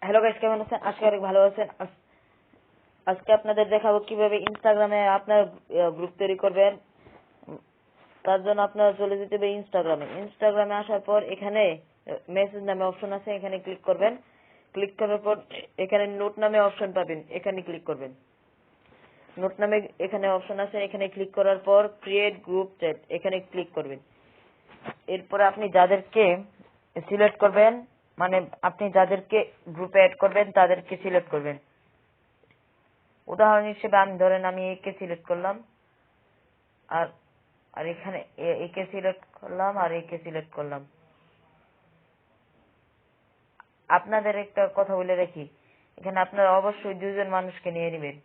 Hello guys, কেমন আছেন? আজকে অনেক ভালো আছেন। আজকে আপনাদের দেখাবো কিভাবে ইনস্টাগ্রামে আপনার গ্রুপ তৈরি করবেন। তার জন্য আপনারা চলে যেতে হবে ইনস্টাগ্রামে আসার পর এখানে মেসেজ নামে অপশন আছে, এখানে ক্লিক করবেন। ক্লিক করার পর এখানে নোট নামে অপশন পাবেন, এখানে ক্লিক করবেন। নোট নামে এখানে অপশন আছে, এখানে ক্লিক করার পর ক্রিয়েট গ্রুপ চ্যাট এখানে ক্লিক করবেন। এরপর আপনি যাদেরকে সিলেক্ট করবেন, মানে আপনি যাদেরকে গ্রুপে অ্যাড করবেন তাদেরকে সিলেক্ট করবেন। উদাহরণ হিসেবে আমি একে সিলেক্ট করলাম, আর আর এখানে একে সিলেক্ট করলাম আর একে সিলেক্ট করলাম। আপনাদের একটা কথা বলে রাখি, এখানে আপনারা অবশ্যই দুজন মানুষকে নিয়ে নেবেন,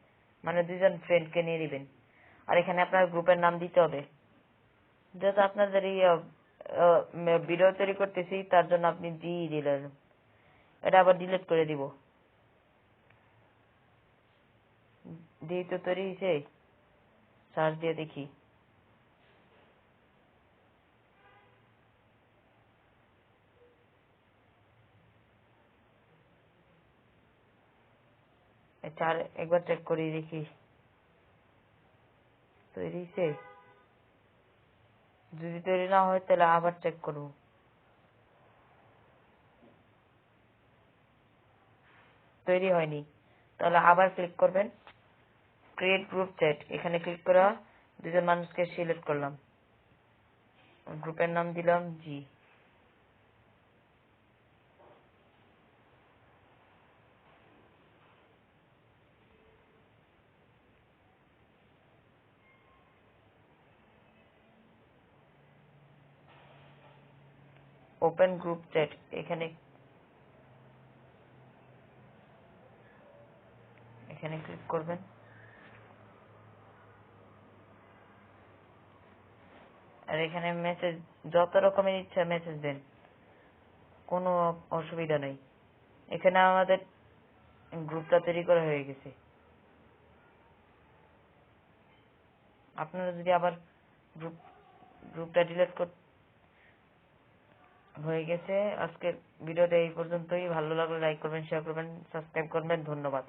মানে দুজন ফ্রেন্ডকে নিয়ে নেবেন। আর এখানে আপনার গ্রুপের নাম দিতে হবে। যেহেতু আপনাদের এই ভিডিও তৈরি করতেছি তার জন্য আপনি দিলেন। এটা আবার ডিলিট করে দিব। তো তৈরি হয়েছে, সার্চ দিয়ে দেখি। চার একবার চেক করে দেখি তৈরি হয়েছে। যদি তৈরি না হয় তাহলে আবার চেক করব। তৈরি হয়নি, তাহলে আবার ক্লিক করবেন ক্রিয়েট গ্রুপ চ্যাট, এখানে ক্লিক করা দুজন মানুষকে সিলেক্ট করলাম, গ্রুপের নাম দিলাম জি। ওপেন গ্রুপ চ্যাট এখানে এখানে ক্লিক করবেন। আর এখানে মেসেজ যত রকমের ইচ্ছা মেসেজ দেন, কোনো অসুবিধা নেই। এখানে আমাদের গ্রুপটা তৈরি করা হয়ে গেছে। আপনারা যদি আবার গ্রুপটা ডিলিট হয়ে গেছে। আজকের ভিডিওটা এই পর্যন্তই। ভালো লাগলে লাইক করবেন, শেয়ার করবেন, সাবস্ক্রাইব করবেন। ধন্যবাদ।